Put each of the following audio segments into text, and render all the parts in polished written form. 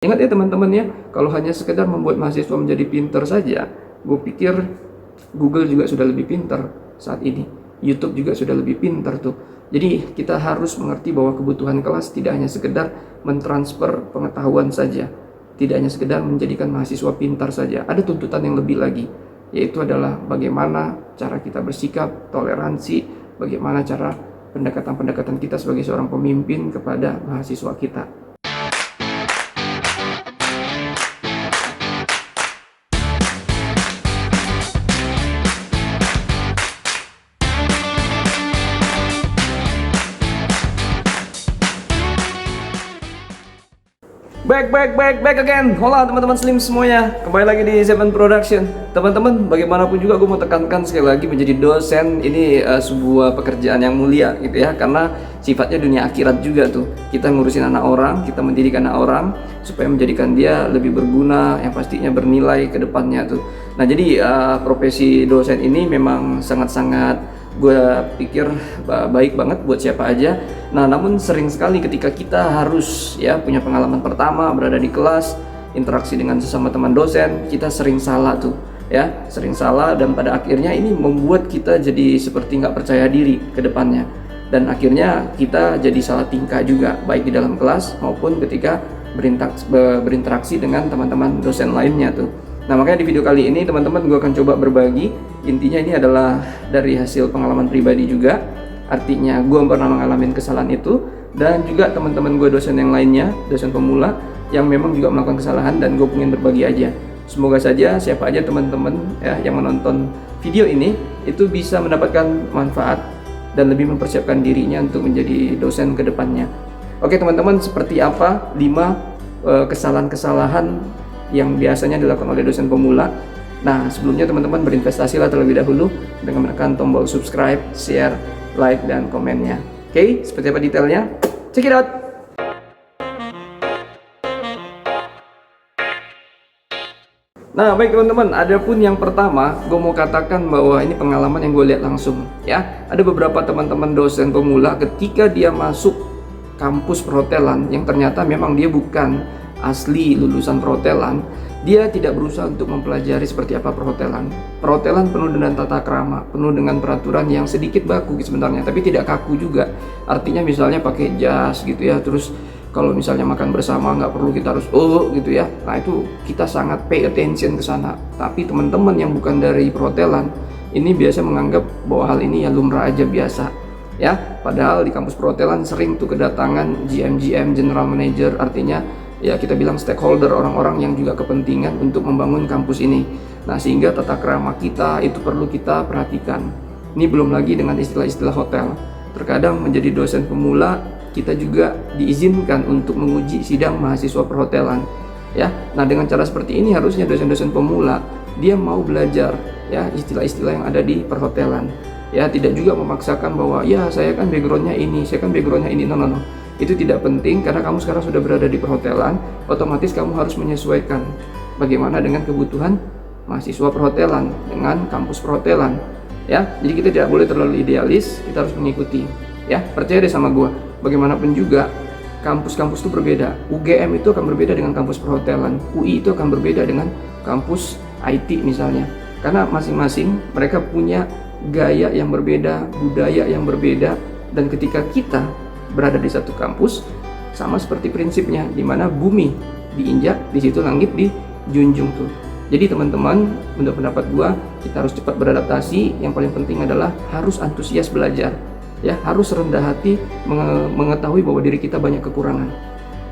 Ingat ya teman-teman ya, kalau hanya sekedar membuat mahasiswa menjadi pinter saja, gue pikir Google juga sudah lebih pinter saat ini. YouTube juga sudah lebih pinter tuh. Jadi kita harus mengerti bahwa kebutuhan kelas tidak hanya sekedar mentransfer pengetahuan saja, tidak hanya sekedar menjadikan mahasiswa pintar saja. Ada tuntutan yang lebih lagi, yaitu adalah bagaimana cara kita bersikap, toleransi, bagaimana cara pendekatan-pendekatan kita sebagai seorang pemimpin kepada mahasiswa kita. Back again. Hola teman-teman Slim semuanya. Kembali lagi di Seven Production. Teman-teman, bagaimanapun juga gue mau tekankan sekali lagi, menjadi dosen ini sebuah pekerjaan yang mulia gitu ya. Karena sifatnya dunia akhirat juga tuh. Kita ngurusin anak orang, kita mendidik anak orang supaya menjadikan dia lebih berguna, yang pastinya bernilai ke depannya tuh. Nah, jadi profesi dosen ini memang sangat-sangat gue pikir baik banget buat siapa aja. Nah, namun sering sekali ketika kita harus ya punya pengalaman pertama berada di kelas, interaksi dengan sesama teman dosen, kita sering salah tuh ya, sering salah, dan pada akhirnya ini membuat kita jadi seperti nggak percaya diri ke depannya, dan akhirnya kita jadi salah tingkah juga baik di dalam kelas maupun ketika berinteraksi dengan teman-teman dosen lainnya tuh. Nah, makanya di video kali ini teman-teman gue akan coba berbagi. Intinya ini adalah dari hasil pengalaman pribadi juga. Artinya gue pernah mengalami kesalahan itu, dan juga teman-teman gue dosen yang lainnya, dosen pemula yang memang juga melakukan kesalahan, dan gue pengen berbagi aja. Semoga saja siapa aja teman-teman ya yang menonton video ini itu bisa mendapatkan manfaat dan lebih mempersiapkan dirinya untuk menjadi dosen ke depannya. Oke teman-teman, seperti apa 5 kesalahan-kesalahan yang biasanya dilakukan oleh dosen pemula. Nah, sebelumnya teman-teman berinvestasilah terlebih dahulu dengan menekan tombol subscribe, share, like, dan komennya. Oke, seperti apa detailnya? Check it out! Nah, baik teman-teman, adapun yang pertama, gue mau katakan bahwa ini pengalaman yang gue lihat langsung ya. Ada beberapa teman-teman dosen pemula ketika dia masuk kampus perhotelan yang ternyata memang dia bukan asli lulusan perhotelan, dia tidak berusaha untuk mempelajari seperti apa perhotelan. Perhotelan penuh dengan tata krama, penuh dengan peraturan yang sedikit baku sebenarnya, tapi tidak kaku juga. Artinya misalnya pakai jas gitu ya, terus kalau misalnya makan bersama nggak perlu kita harus gitu ya. Nah, itu kita sangat pay attention ke sana. Tapi teman-teman yang bukan dari perhotelan ini biasa menganggap bahwa hal ini ya lumrah aja, biasa ya. Padahal di kampus perhotelan sering tuh kedatangan GM, General Manager, artinya ya kita bilang stakeholder, orang-orang yang juga kepentingan untuk membangun kampus ini. Nah, sehingga tata krama kita itu perlu kita perhatikan. Ini belum lagi dengan istilah-istilah hotel. Terkadang menjadi dosen pemula kita juga diizinkan untuk menguji sidang mahasiswa perhotelan ya. Nah, dengan cara seperti ini harusnya dosen-dosen pemula dia mau belajar ya istilah-istilah yang ada di perhotelan ya, tidak juga memaksakan bahwa ya saya kan backgroundnya ini, saya kan backgroundnya ini. No. Itu tidak penting, karena kamu sekarang sudah berada di perhotelan, otomatis kamu harus menyesuaikan bagaimana dengan kebutuhan mahasiswa perhotelan dengan kampus perhotelan ya. Jadi kita tidak boleh terlalu idealis, kita harus mengikuti ya. Percaya deh sama gua, bagaimanapun juga kampus-kampus itu berbeda. UGM itu akan berbeda dengan kampus perhotelan, UI itu akan berbeda dengan kampus IT misalnya, karena masing-masing mereka punya gaya yang berbeda, budaya yang berbeda. Dan ketika kita berada di satu kampus, sama seperti prinsipnya, di mana bumi diinjak, di situ langit dijunjung tuh. Jadi teman-teman, menurut pendapat gua, kita harus cepat beradaptasi. Yang paling penting adalah harus antusias belajar ya, harus rendah hati, mengetahui bahwa diri kita banyak kekurangan.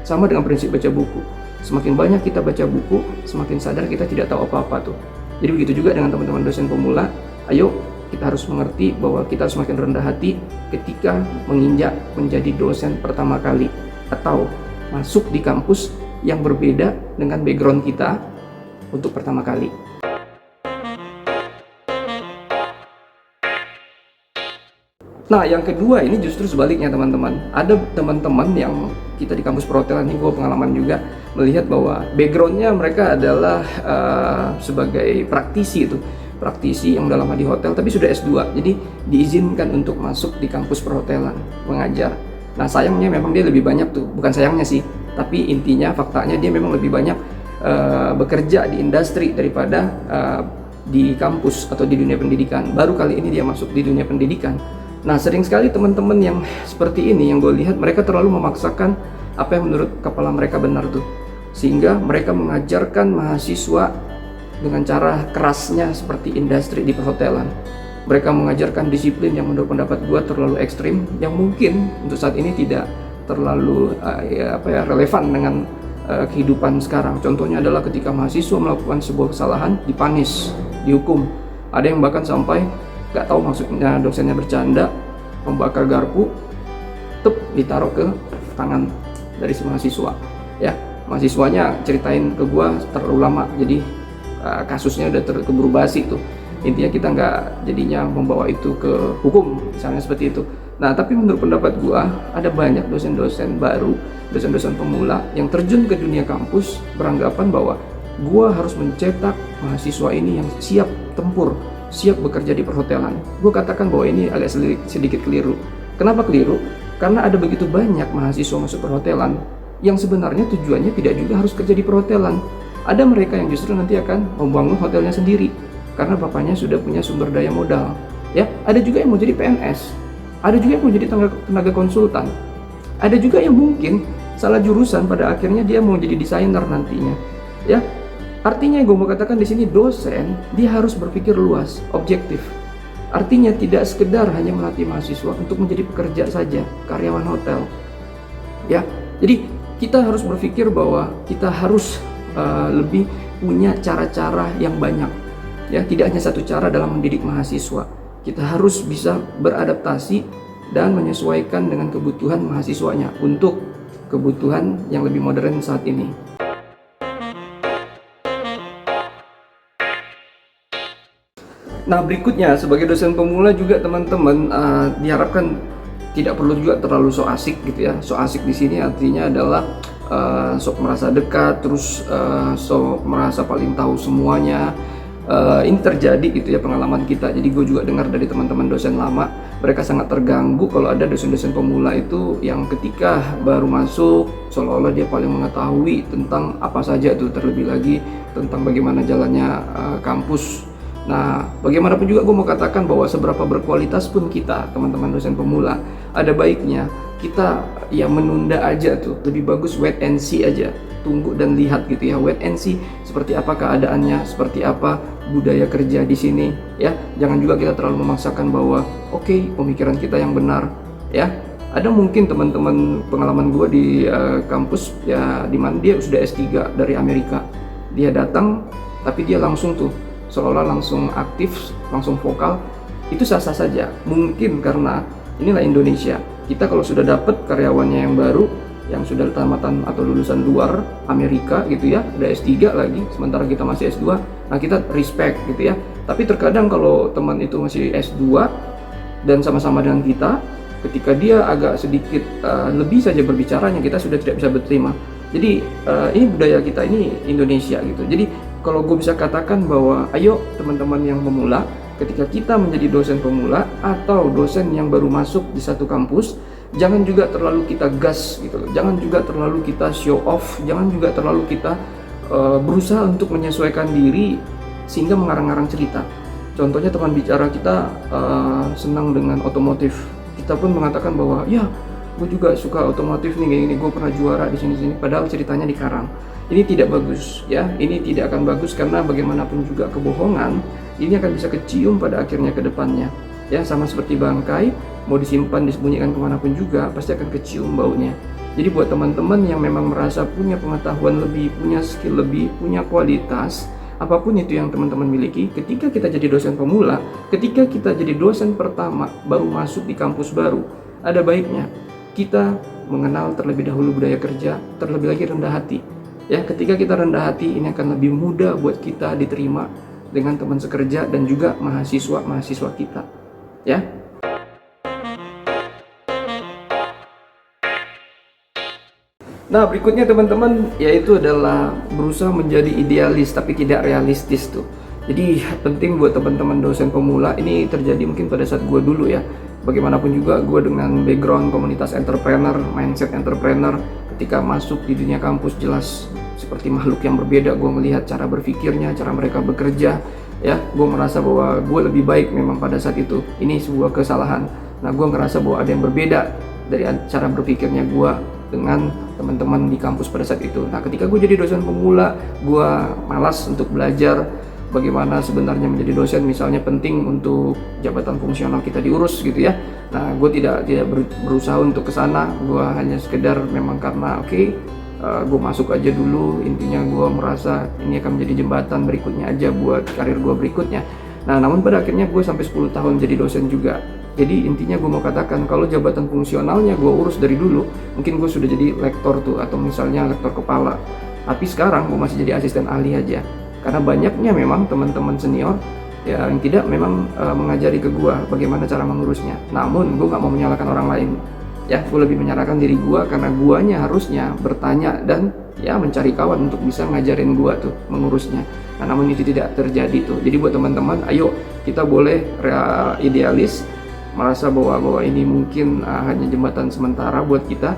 Sama dengan prinsip baca buku, semakin banyak kita baca buku, semakin sadar kita tidak tahu apa-apa tuh. Jadi begitu juga dengan teman-teman dosen pemula. Ayo kita harus mengerti bahwa kita harus semakin rendah hati ketika menginjak menjadi dosen pertama kali atau masuk di kampus yang berbeda dengan background kita untuk pertama kali. Nah, yang kedua ini justru sebaliknya teman-teman. Ada teman-teman yang kita di kampus perhotelan ini, gue pengalaman juga melihat bahwa backgroundnya mereka adalah sebagai praktisi itu. Praktisi yang udah lama di hotel tapi sudah S2, jadi diizinkan untuk masuk di kampus perhotelan mengajar. Nah, sayangnya memang dia lebih banyak tuh, bukan sayangnya sih, Tapi intinya faktanya dia memang lebih banyak bekerja di industri daripada di kampus atau di dunia pendidikan. Baru kali ini dia masuk di dunia pendidikan. Nah, sering sekali teman-teman yang seperti ini yang gue lihat, mereka terlalu memaksakan apa yang menurut kepala mereka benar tuh, sehingga mereka mengajarkan mahasiswa dengan cara kerasnya seperti industri di perhotelan. Mereka mengajarkan disiplin yang menurut pendapat gue terlalu ekstrim, yang mungkin untuk saat ini tidak terlalu relevan dengan kehidupan sekarang. Contohnya adalah ketika mahasiswa melakukan sebuah kesalahan, dipanis, dihukum. Ada yang bahkan sampai nggak tahu maksudnya dosennya bercanda, membakar garpu, ditaruh ke tangan dari si mahasiswa. Ya, mahasiswanya ceritain ke gua terlalu lama, jadi kasusnya udah keburu basi tuh. Intinya kita nggak jadinya membawa itu ke hukum, misalnya seperti itu. Nah, tapi menurut pendapat gua, ada banyak dosen-dosen baru, dosen-dosen pemula yang terjun ke dunia kampus beranggapan bahwa gua harus mencetak mahasiswa ini yang siap tempur, siap bekerja di perhotelan. Gua katakan bahwa ini agak sedikit keliru. Kenapa keliru? Karena ada begitu banyak mahasiswa masuk perhotelan yang sebenarnya tujuannya tidak juga harus kerja di perhotelan. Ada mereka yang justru nanti akan membangun hotelnya sendiri karena bapaknya sudah punya sumber daya modal. Ya, ada juga yang mau jadi PNS, ada juga yang mau jadi tenaga konsultan, ada juga yang mungkin salah jurusan pada akhirnya dia mau jadi desainer nantinya. Ya, artinya yang gue mau katakan di sini, dosen dia harus berpikir luas, objektif. Artinya tidak sekedar hanya melatih mahasiswa untuk menjadi pekerja saja, karyawan hotel. Ya, jadi kita harus berpikir bahwa kita harus lebih punya cara-cara yang banyak. Ya, tidak hanya satu cara dalam mendidik mahasiswa. Kita harus bisa beradaptasi dan menyesuaikan dengan kebutuhan mahasiswanya untuk kebutuhan yang lebih modern saat ini. Nah, berikutnya sebagai dosen pemula juga teman-teman diharapkan tidak perlu juga terlalu so asik gitu ya. So asik di sini artinya adalah sok merasa dekat, terus sok merasa paling tahu semuanya. Ini terjadi gitu ya pengalaman kita. Jadi gue juga dengar dari teman-teman dosen lama, mereka sangat terganggu kalau ada dosen-dosen pemula itu yang ketika baru masuk seolah-olah dia paling mengetahui tentang apa saja tuh, terlebih lagi tentang bagaimana jalannya kampus. Nah, bagaimanapun juga gue mau katakan bahwa seberapa berkualitas pun kita, teman-teman dosen pemula, ada baiknya kita ya menunda aja tuh. Lebih bagus wait and see aja, tunggu dan lihat gitu ya, wait and see seperti apa keadaannya, seperti apa budaya kerja di sini ya. Jangan juga kita terlalu memaksakan bahwa oke, pemikiran kita yang benar ya. Ada mungkin teman-teman pengalaman gue di kampus ya, dimana dia sudah S3 dari Amerika, dia datang tapi dia langsung tuh seolah-olah langsung aktif, langsung vokal. Itu sah-sah saja. Mungkin karena inilah Indonesia, kita kalau sudah dapat karyawannya yang baru, yang sudah tamatan atau lulusan luar Amerika gitu ya, udah S3 lagi, sementara kita masih S2, nah kita respect gitu ya. Tapi terkadang kalau teman itu masih S2 dan sama-sama dengan kita, ketika dia agak sedikit lebih saja berbicaranya, kita sudah tidak bisa berterima. Jadi ini budaya kita, ini Indonesia gitu. Jadi kalau gue bisa katakan bahwa ayo teman-teman yang pemula, ketika kita menjadi dosen pemula atau dosen yang baru masuk di satu kampus, jangan juga terlalu kita gas gitu loh. Jangan juga terlalu kita show off, jangan juga terlalu kita berusaha untuk menyesuaikan diri sehingga mengarang-arang cerita. Contohnya teman bicara kita senang dengan otomotif, kita pun mengatakan bahwa ya gue juga suka otomotif nih, kayak gini, gue pernah juara di sini-sini, padahal ceritanya dikarang. Ini tidak bagus ya, ini tidak akan bagus karena bagaimanapun juga kebohongan ini akan bisa kecium pada akhirnya ke depannya ya, sama seperti bangkai, mau disimpan disembunyikan kemanapun juga pasti akan kecium baunya. Jadi buat teman-teman yang memang merasa punya pengetahuan lebih, punya skill lebih, punya kualitas, apapun itu yang teman-teman miliki, ketika kita jadi dosen pemula, ketika kita jadi dosen pertama baru masuk di kampus baru, ada baiknya kita mengenal terlebih dahulu budaya kerja, terlebih lagi rendah hati. Ya, ketika kita rendah hati, ini akan lebih mudah buat kita diterima dengan teman sekerja dan juga mahasiswa kita. Ya. Nah, berikutnya teman-teman, yaitu adalah berusaha menjadi idealis tapi tidak realistis tuh. Jadi penting buat teman-teman dosen pemula, ini terjadi mungkin pada saat gue dulu ya. Bagaimanapun juga gue dengan background komunitas entrepreneur, mindset entrepreneur, ketika masuk di dunia kampus jelas seperti makhluk yang berbeda. Gue melihat cara berpikirnya, cara mereka bekerja, ya gue merasa bahwa gue lebih baik memang pada saat itu. Ini sebuah kesalahan. Nah, gue ngerasa bahwa ada yang berbeda dari cara berpikirnya gue dengan teman-teman di kampus pada saat itu. Nah, ketika gue jadi dosen pemula, gue malas untuk belajar bagaimana sebenarnya menjadi dosen, misalnya penting untuk jabatan fungsional kita diurus gitu ya. Nah, gue tidak berusaha untuk ke sana. Gue hanya sekedar memang karena gue masuk aja dulu. Intinya gue merasa ini akan menjadi jembatan berikutnya aja buat karir gue berikutnya. Nah, namun pada akhirnya gue sampai 10 tahun jadi dosen juga. Jadi intinya gue mau katakan, kalau jabatan fungsionalnya gue urus dari dulu, mungkin gue sudah jadi lektor tuh, atau misalnya lektor kepala. Tapi sekarang gue masih jadi asisten ahli aja. Karena banyaknya memang teman-teman senior yang tidak memang mengajari ke gue bagaimana cara mengurusnya. Namun gue gak mau menyalahkan orang lain. Ya, gue lebih menyalahkan diri gue karena guanya harusnya bertanya dan ya mencari kawan untuk bisa ngajarin gue tuh mengurusnya. Nah, namun itu tidak terjadi tuh. Jadi buat teman-teman, ayo kita boleh idealis, merasa bahwa ini mungkin hanya jembatan sementara buat kita,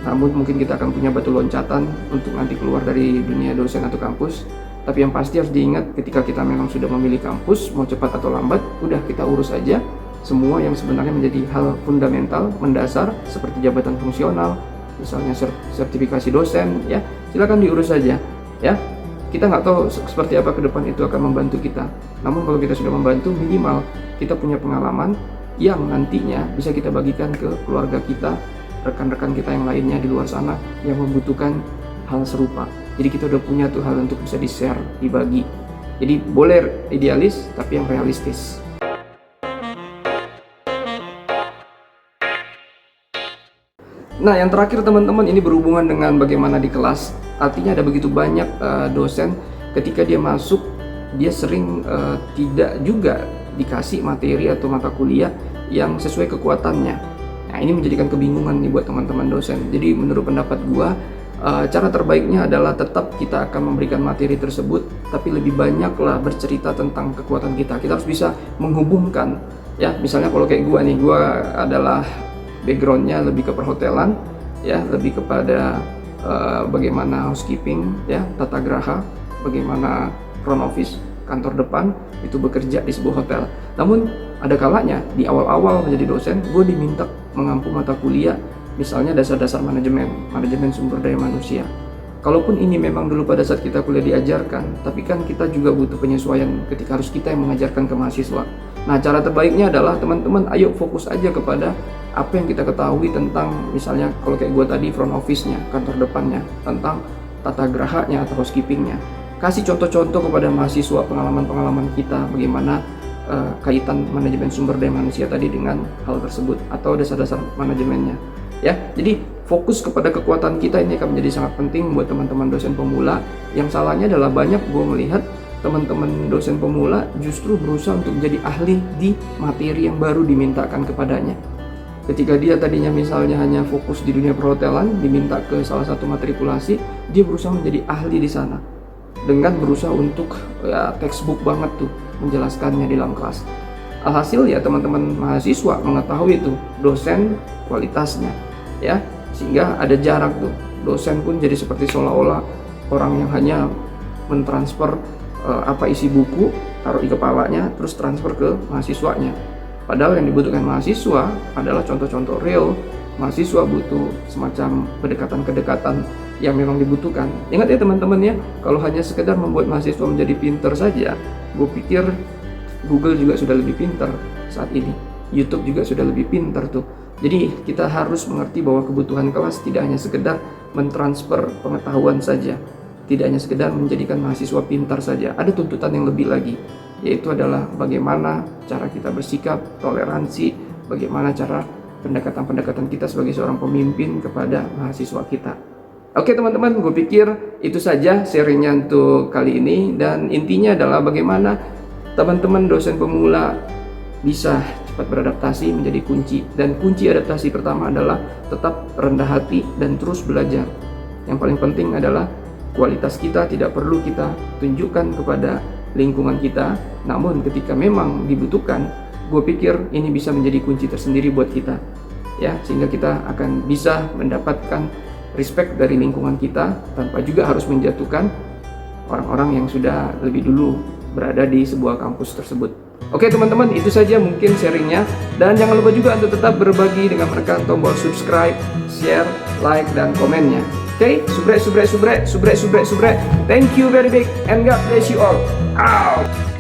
namun mungkin kita akan punya batu loncatan untuk nanti keluar dari dunia dosen atau kampus. Tapi yang pasti harus diingat, ketika kita memang sudah memilih kampus, mau cepat atau lambat, udah kita urus aja semua yang sebenarnya menjadi hal fundamental, mendasar, seperti jabatan fungsional, misalnya sertifikasi dosen, ya silakan diurus saja. Ya, kita nggak tahu seperti apa ke depan itu akan membantu kita. Namun kalau kita sudah membantu, minimal kita punya pengalaman yang nantinya bisa kita bagikan ke keluarga kita, rekan-rekan kita yang lainnya di luar sana yang membutuhkan hal serupa. Jadi kita udah punya tuh hal untuk bisa di-share, dibagi. Jadi boleh idealis, tapi yang realistis. Nah, yang terakhir teman-teman, ini berhubungan dengan bagaimana di kelas. Artinya ada begitu banyak dosen, ketika dia masuk, dia sering tidak juga dikasih materi atau mata kuliah yang sesuai kekuatannya. Nah, ini menjadikan kebingungan nih buat teman-teman dosen. Jadi menurut pendapat gua, cara terbaiknya adalah tetap kita akan memberikan materi tersebut, tapi lebih banyaklah bercerita tentang kekuatan kita. Kita harus bisa menghubungkan, ya misalnya kalau kayak gua nih, gua adalah backgroundnya lebih ke perhotelan, ya lebih kepada bagaimana housekeeping, ya tata graha, bagaimana front office, kantor depan itu bekerja di sebuah hotel. Namun ada kalanya di awal-awal menjadi dosen, gue diminta mengampu mata kuliah misalnya dasar-dasar manajemen sumber daya manusia. Kalaupun ini memang dulu pada saat kita kuliah diajarkan, tapi kan kita juga butuh penyesuaian ketika harus kita yang mengajarkan ke mahasiswa. Nah, cara terbaiknya adalah teman-teman ayo fokus aja kepada apa yang kita ketahui tentang, misalnya kalau kayak gue tadi front office-nya, kantor depannya, tentang tata grahanya atau housekeeping-nya. Kasih contoh-contoh kepada mahasiswa pengalaman-pengalaman kita, bagaimana kaitan manajemen sumber daya manusia tadi dengan hal tersebut, atau dasar-dasar manajemennya. Ya, jadi fokus kepada kekuatan kita ini akan menjadi sangat penting buat teman-teman dosen pemula. Yang salahnya adalah banyak gue melihat teman-teman dosen pemula justru berusaha untuk menjadi ahli di materi yang baru dimintakan kepadanya. Ketika dia tadinya misalnya hanya fokus di dunia perhotelan, diminta ke salah satu matrikulasi, dia berusaha menjadi ahli di sana dengan berusaha untuk textbook banget tuh menjelaskannya di dalam kelas. Alhasil ya teman-teman mahasiswa mengetahui itu dosen kualitasnya, ya sehingga ada jarak tuh. Dosen pun jadi seperti seolah-olah orang yang hanya mentransfer apa isi buku, taruh di kepalanya, terus transfer ke mahasiswanya. Padahal yang dibutuhkan mahasiswa adalah contoh-contoh real. Mahasiswa butuh semacam kedekatan-kedekatan yang memang dibutuhkan. Ingat ya teman-teman ya, kalau hanya sekedar membuat mahasiswa menjadi pinter saja, gue pikir Google juga sudah lebih pinter saat ini. YouTube juga sudah lebih pinter tuh. Jadi kita harus mengerti bahwa kebutuhan kelas tidak hanya sekedar mentransfer pengetahuan saja, tidak hanya sekedar menjadikan mahasiswa pintar saja. Ada tuntutan yang lebih lagi, yaitu adalah bagaimana cara kita bersikap, toleransi, bagaimana cara pendekatan-pendekatan kita sebagai seorang pemimpin kepada mahasiswa kita. Oke teman-teman, gue pikir itu saja sharingnya untuk kali ini. Dan intinya adalah bagaimana teman-teman dosen pemula bisa cepat beradaptasi menjadi kunci. Dan kunci adaptasi pertama adalah tetap rendah hati dan terus belajar. Yang paling penting adalah kualitas kita tidak perlu kita tunjukkan kepada lingkungan kita, namun ketika memang dibutuhkan, gue pikir ini bisa menjadi kunci tersendiri buat kita, ya, sehingga kita akan bisa mendapatkan respect dari lingkungan kita tanpa juga harus menjatuhkan orang-orang yang sudah lebih dulu berada di sebuah kampus tersebut. Oke teman-teman, itu saja mungkin sharingnya, dan jangan lupa juga untuk tetap berbagi dengan menekan tombol subscribe, share, like, dan komennya. Oke, subrek. Thank you very big and God bless you all. Out.